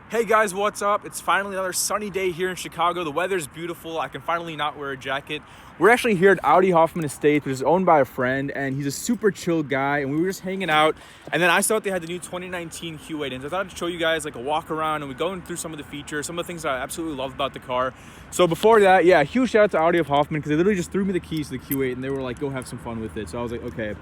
Hey guys, what's up? It's finally another sunny day here in Chicago. The weather's beautiful. I can finally not wear a jacket. We're actually here at Audi Hoffman Estates, which is owned by a friend, and he's a super chill guy, and we were just hanging out. And then I saw that they had the new 2019 Q8, and so I thought I'd show you guys like a walk around, and we go through some of the features, some of the things that I absolutely love about the car. So before that, yeah, huge shout out to Audi of Hoffman, because they literally just threw me the keys to the Q8, and they were like, go have some fun with it. So I was like, okay.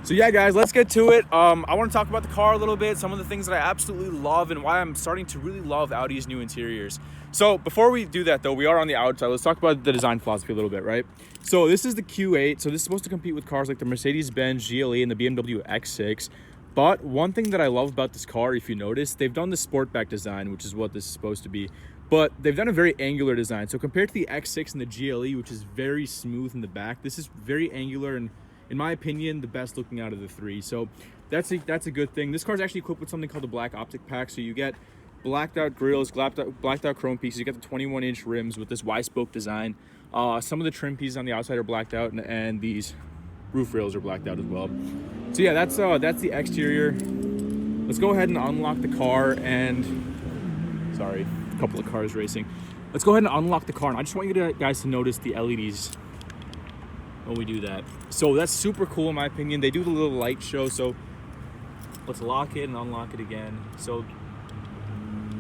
So yeah, guys, let's get to it. I want to talk about the car a little bit, some of the things that I absolutely love and why I'm starting to really love Audi's new interiors. So before we do that though, we are on the outside. Let's talk about the design philosophy a little bit, right? So this is the Q8. So this is supposed to compete with cars like the Mercedes-Benz GLE and the BMW X6. But one thing that I love about this car, if you notice, they've done the sportback design, which is what this is supposed to be. But they've done a very angular design. So compared to the X6 and the GLE, which is very smooth in the back, this is very angular and, in my opinion, the best looking out of the three. So that's a good thing. This car is actually equipped with something called the black optic pack. So you get blacked out grills, blacked out chrome pieces. You get the 21-inch rims with this Y-spoke design. Some of the trim pieces on the outside are blacked out, and these roof rails are blacked out as well. So yeah, that's the exterior. Let's go ahead and unlock the car. And sorry, a couple of cars racing. Let's go ahead and unlock the car. And I just want you guys to notice the LEDs when we do that. So that's super cool in my opinion. They do the little light show, so let's lock it and unlock it again. So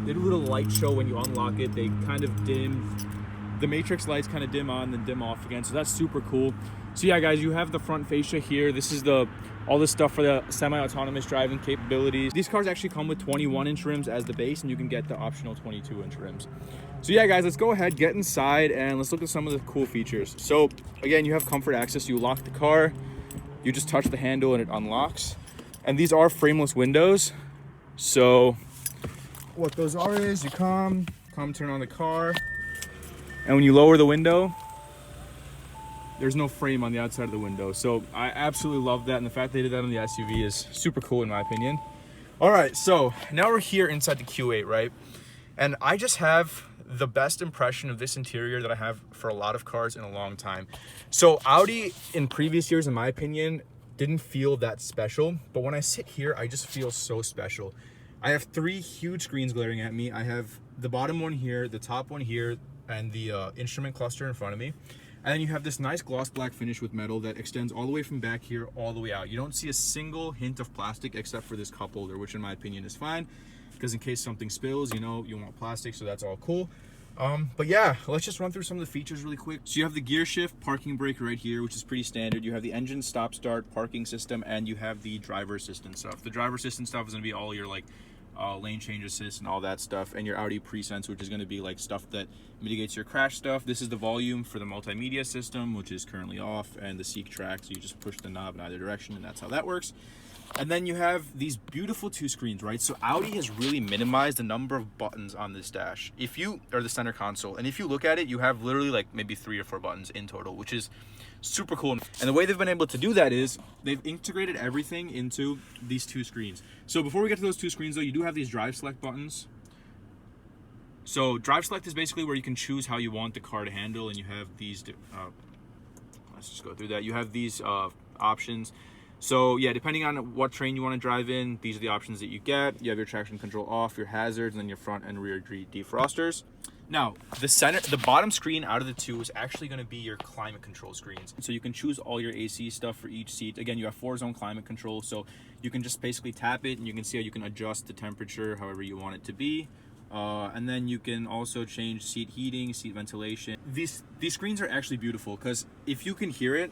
they do a little light show when you unlock it. They kind of dim, the matrix lights kind of dim on then dim off again, so that's super cool. So yeah, guys, you have the front fascia here. This is all this stuff for the semi-autonomous driving capabilities. These cars actually come with 21-inch rims as the base, and you can get the optional 22-inch rims. So yeah, guys, let's go ahead, get inside, and let's look at some of the cool features. So again, you have comfort access. You lock the car, you just touch the handle and it unlocks. And these are frameless windows. So what those are is you come turn on the car, and when you lower the window, there's no frame on the outside of the window. So I absolutely love that, and the fact they did that on the SUV is super cool in my opinion. All right, so now we're here inside the Q8, right? And I just have the best impression of this interior that I have for a lot of cars in a long time. So Audi in previous years, in my opinion, didn't feel that special, but when I sit here, I just feel so special. I have three huge screens glaring at me. I have the bottom one here, the top one here, and the instrument cluster in front of me. And then you have this nice gloss black finish with metal that extends all the way from back here all the way out. You don't see a single hint of plastic except for this cup holder, which in my opinion is fine, because in case something spills, you know, you want plastic, so that's all cool. But yeah, let's just run through some of the features really quick. So you have the gear shift, parking brake right here, which is pretty standard. You have the engine stop start, parking system, and you have the driver assistant stuff. The driver assistant stuff is going to be all your like lane change assist and all that stuff, and your Audi Presense, which is going to be like stuff that mitigates your crash stuff. This is the volume for the multimedia system, which is currently off, and the seek track, so you just push the knob in either direction, and that's how that works. And then you have these beautiful two screens, right? So Audi has really minimized the number of buttons on this dash. Or the center console, and if you look at it, you have literally like maybe 3 or 4 buttons in total, which is super cool. And the way they've been able to do that is they've integrated everything into these two screens. So before we get to those two screens though, you do have these drive select buttons. So drive select is basically where you can choose how you want the car to handle, and you have these, let's just go through that. You have these options. So yeah, depending on what terrain you want to drive in, these are the options that you get. You have your traction control off, your hazards, and then your front and rear defrosters. Now, the bottom screen out of the two is actually going to be your climate control screens. So you can choose all your AC stuff for each seat. Again, you have 4-zone climate control, so you can just basically tap it and you can see how you can adjust the temperature however you want it to be. And then you can also change seat heating, seat ventilation. These screens are actually beautiful because if you can hear it,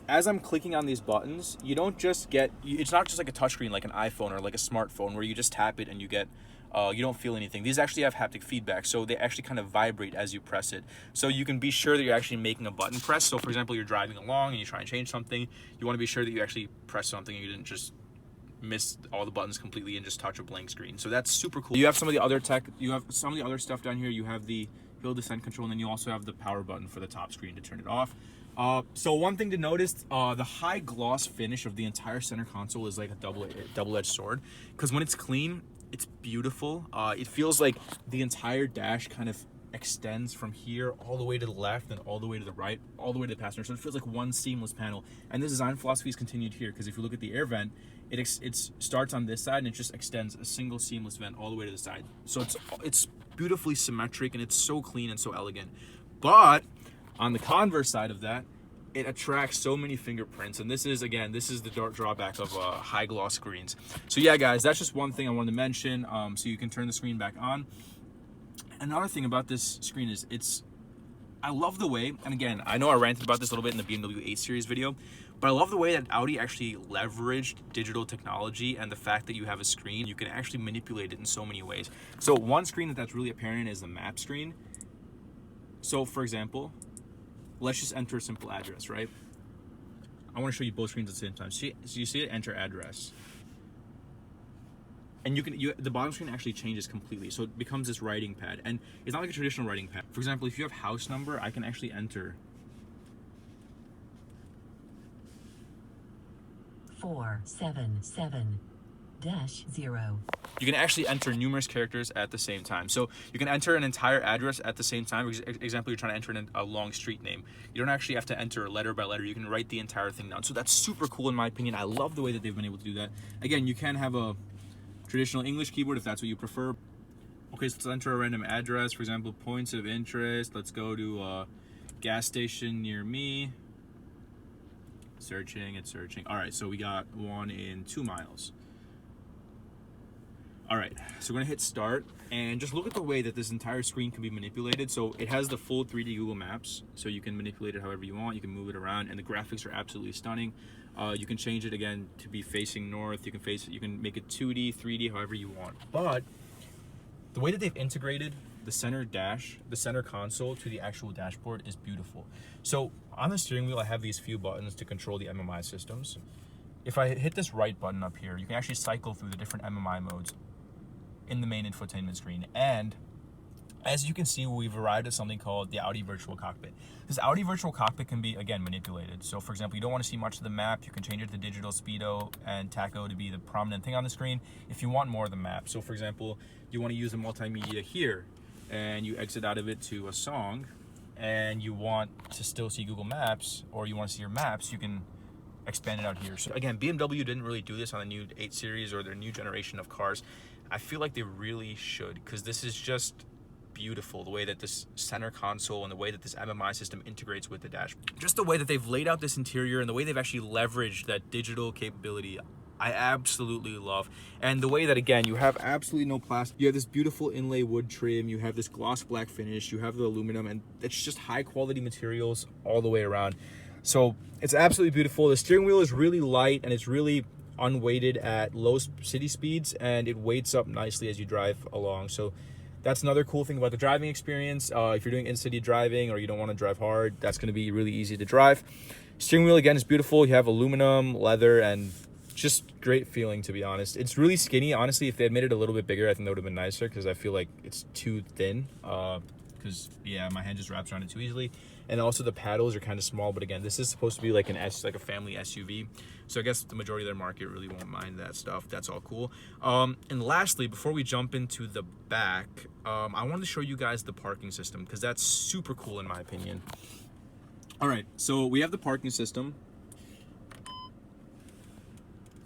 as I'm clicking on these buttons, you don't just get, it's not just like a touchscreen like an iPhone or like a smartphone where you just tap it and you get, you don't feel anything. These actually have haptic feedback, so they actually kind of vibrate as you press it. So you can be sure that you're actually making a button press. So for example, you're driving along and you try and change something, you want to be sure that you actually press something and you didn't just miss all the buttons completely and just touch a blank screen. So that's super cool. You have some of the other tech, you have some of the other stuff down here. You have the hill descent control, and then you also have the power button for the top screen to turn it off. So one thing to notice, the high gloss finish of the entire center console is like a double-edged sword, because when it's clean, it's beautiful. It feels like the entire dash kind of extends from here all the way to the left and all the way to the right, all the way to the passenger. So it feels like one seamless panel. And this design philosophy is continued here, because if you look at the air vent, it starts on this side and it just extends a single seamless vent all the way to the side. So it's beautifully symmetric and it's so clean and so elegant. But on the converse side of that, it attracts so many fingerprints, and this is the drawback of high gloss screens. So yeah, guys, that's just one thing I wanted to mention. So you can turn the screen back on. Another thing about this screen is I love the way, and again, I know I ranted about this a little bit in the BMW 8 Series video, but I love the way that Audi actually leveraged digital technology and the fact that you have a screen, you can actually manipulate it in so many ways. So one screen that's really apparent is the map screen. So for example, let's just enter a simple address, right? I want to show you both screens at the same time. So you see it, enter address. And the bottom screen actually changes completely. So it becomes this writing pad. And it's not like a traditional writing pad. For example, if you have house number, I can actually enter 477-0. You can actually enter numerous characters at the same time. So you can enter an entire address at the same time. For example, you're trying to enter in a long street name. You don't actually have to enter letter by letter. You can write the entire thing down. So that's super cool in my opinion. I love the way that they've been able to do that. Again, you can have a traditional English keyboard if that's what you prefer. Okay, so let's enter a random address. For example, points of interest. Let's go to a gas station near me. Searching, it's searching. All right, so we got one in 2 miles. All right, so we're gonna hit start, and just look at the way that this entire screen can be manipulated. So it has the full 3D Google Maps, so you can manipulate it however you want. You can move it around, and the graphics are absolutely stunning. You can change it again to be facing north. You can make it 2D, 3D, however you want. But the way that they've integrated the center console to the actual dashboard is beautiful. So on the steering wheel, I have these few buttons to control the MMI systems. If I hit this right button up here, you can actually cycle through the different MMI modes in the main infotainment screen. And as you can see, we've arrived at something called the Audi Virtual Cockpit. This Audi Virtual Cockpit can be, again, manipulated. So for example, you don't want to see much of the map, you can change it to digital, speedo, and tacho to be the prominent thing on the screen if you want more of the map. So for example, you want to use a multimedia here, and you exit out of it to a song, and you want to still see Google Maps, or you want to see your maps, you can expand it out here. So again, BMW didn't really do this on the new 8 Series or their new generation of cars. I feel like they really should, because this is just beautiful, the way that this center console and the way that this MMI system integrates with the dashboard. Just the way that they've laid out this interior and the way they've actually leveraged that digital capability, I absolutely love. And the way that, again, you have absolutely no plastic. You have this beautiful inlay wood trim, you have this gloss black finish, you have the aluminum, and it's just high quality materials all the way around. So it's absolutely beautiful. The steering wheel is really light and it's really unweighted at low city speeds, and it weights up nicely as you drive along. So that's another cool thing about the driving experience. If you're doing in-city driving or you don't want to drive hard, that's going to be really easy to drive. Steering wheel, again, is beautiful. You have aluminum, leather, and just great feeling, to be honest. It's really skinny. Honestly, if they had made it a little bit bigger, I think that would have been nicer, because I feel like it's too thin. Because, yeah, my hand just wraps around it too easily. And also the paddles are kind of small, but again, this is supposed to be like a family SUV. So I guess the majority of their market really won't mind that stuff. That's all cool. And lastly, before we jump into the back, I wanted to show you guys the parking system, because that's super cool in my opinion. All right, so we have the parking system,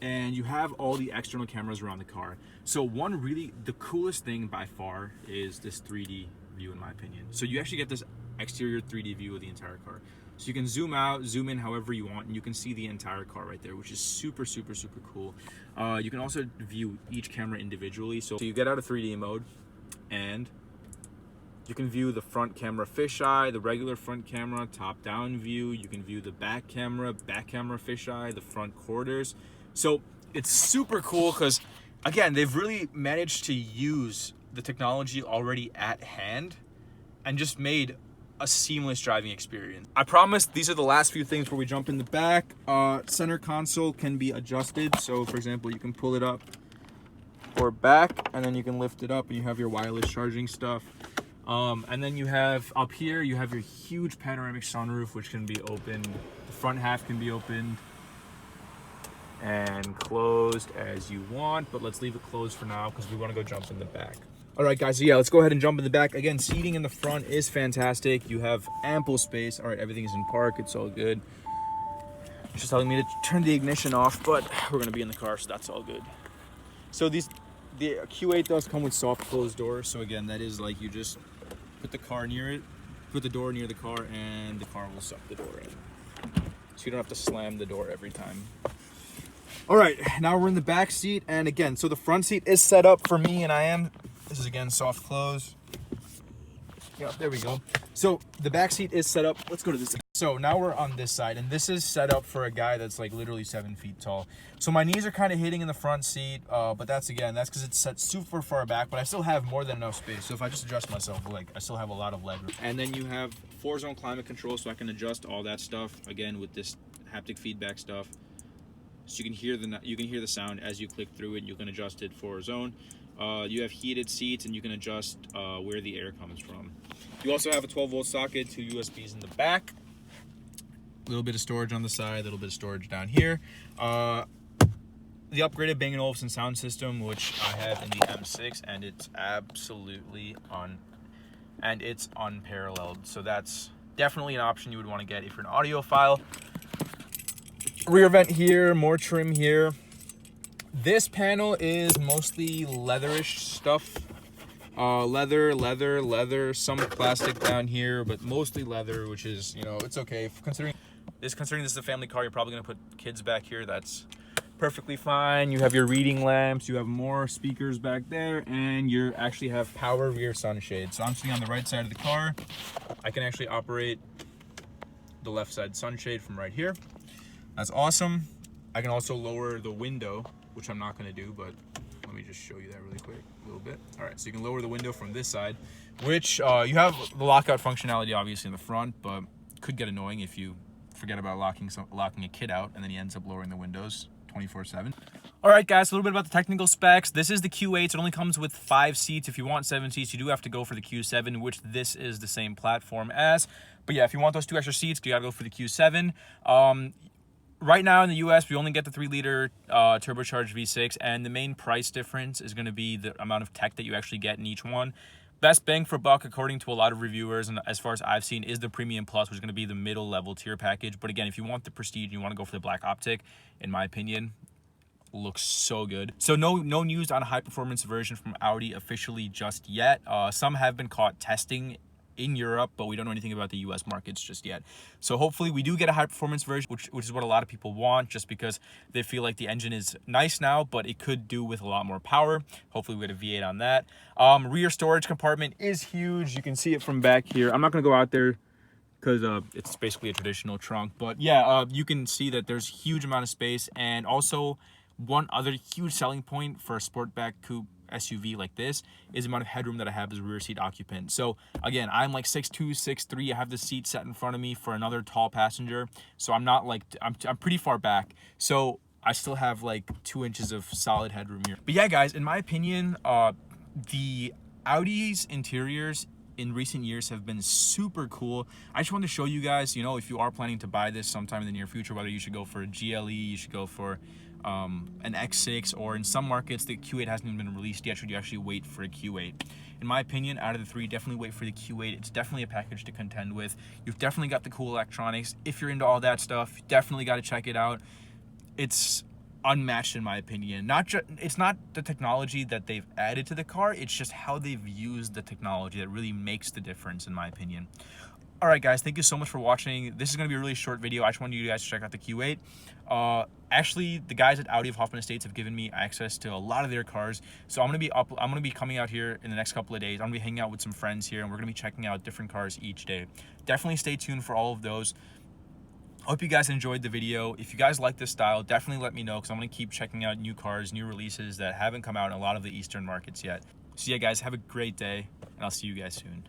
and you have all the external cameras around the car. So the coolest thing by far is this 3D view, in my opinion. So you actually get this exterior 3D view of the entire car. So you can zoom out, zoom in however you want, and you can see the entire car right there, which is super, super, super cool. You can also view each camera individually. So you get out of 3D mode, and you can view the front camera fisheye, the regular front camera, top-down view. You can view the back camera fisheye, the front quarters. So it's super cool because, again, they've really managed to use the technology already at hand and just made a seamless driving experience. I promise these are the last few things before we jump in the back. Center console can be adjusted. So for example, you can pull it up or back, and then you can lift it up and you have your wireless charging stuff. And then you have up here, you have your huge panoramic sunroof, which can be opened. The front half can be opened. and closed as you want, but let's leave it closed for now because we want to go jump in the back. All right, guys, so yeah, let's go ahead and jump in the back. Again, seating in the front is fantastic. You have ample space. All right, everything is in park. It's all good. It's just telling me to turn the ignition off, but we're going to be in the car, so that's all good. So the Q8 does come with soft closed doors. So again, that is like you just put the car near it, put the door near the car, and the car will suck the door in. So you don't have to slam the door every time. All right, now we're in the back seat, and again, so the front seat is set up for me, and this is again soft close. Yeah, there we go. So the back seat is set up. Let's go to this. So now we're on this side, and this is set up for a guy that's like literally 7 feet tall. So my knees are kind of hitting in the front seat, but that's because it's set super far back, but I still have more than enough space. So if I just adjust myself, like I still have a lot of leg room. And then you have 4-zone climate control, so I can adjust all that stuff again with this haptic feedback stuff. So you can hear the sound as you click through it. You can adjust it for zone. You have heated seats, and you can adjust where the air comes from. You also have a 12-volt socket, 2 USBs in the back. A little bit of storage on the side, a little bit of storage down here. The upgraded Bang & Olufsen sound system, which I have in the M6, and it's absolutely unparalleled. So that's definitely an option you would want to get if you're an audiophile. Rear vent here, more trim here. This panel is mostly leatherish stuff. Leather, some plastic down here, but mostly leather, which is, it's okay. Considering this is a family car, you're probably gonna put kids back here. That's perfectly fine. You have your reading lamps, you have more speakers back there, and you actually have power rear sunshade. So I'm sitting on the right side of the car. I can actually operate the left side sunshade from right here. That's awesome. I can also lower the window, which I'm not gonna do, but let me just show you that really quick, a little bit. All right, so you can lower the window from this side, which you have the lockout functionality obviously in the front, but could get annoying if you forget about locking a kid out and then he ends up lowering the windows 24/7. All right, guys, a little bit about the technical specs. This is the Q8. It only comes with 5 seats. If you want 7 seats, you do have to go for the Q7, which this is the same platform as. But yeah, if you want those 2 extra seats, you gotta go for the Q7. Right now in the US, we only get the 3-liter turbocharged V6, and the main price difference is going to be the amount of tech that you actually get in each one. Best bang for buck, according to a lot of reviewers, and as far as I've seen, is the Premium Plus, which is going to be the middle level tier package. But again, if you want the prestige and you want to go for the black optic, in my opinion, looks so good. So no news on a high performance version from Audi officially just yet. Some have been caught testing in Europe, but we don't know anything about the US markets just yet. So hopefully we do get a high performance version, which is what a lot of people want, just because they feel like the engine is nice now, but it could do with a lot more power. Hopefully we get a V8 on that. Rear storage compartment is huge. You can see it from back here. I'm not going to go out there because it's basically a traditional trunk, but yeah, you can see that there's a huge amount of space. And also one other huge selling point for a Sportback coupe SUV like this is the amount of headroom that I have as a rear seat occupant. So again, I'm like 6'2", 6'3". I have the seat set in front of me for another tall passenger. So I'm not like, I'm pretty far back. So I still have like 2 inches of solid headroom here. But yeah, guys, in my opinion, the Audi's interiors in recent years have been super cool. I just wanted to show you guys, if you are planning to buy this sometime in the near future, whether you should go for a GLE, you should go for an X6, or in some markets the Q8 hasn't even been released yet, should you actually wait for a Q8. In my opinion, out of the 3, definitely wait for the Q8. It's definitely a package to contend with. You've definitely got the cool electronics. If you're into all that stuff, you definitely got to check it out. It's unmatched in my opinion. It's not the technology that they've added to the car, it's just how they've used the technology that really makes the difference in my opinion. All right, guys, thank you so much for watching. This is going to be a really short video. I just wanted you guys to check out the Q8. Actually, the guys at Audi of Hoffman Estates have given me access to a lot of their cars. So I'm going to be coming out here in the next couple of days. I'm going to be hanging out with some friends here, and we're going to be checking out different cars each day. Definitely stay tuned for all of those. I hope you guys enjoyed the video. If you guys like this style, definitely let me know, because I'm going to keep checking out new cars, new releases that haven't come out in a lot of the Eastern markets yet. So yeah, guys, have a great day, and I'll see you guys soon.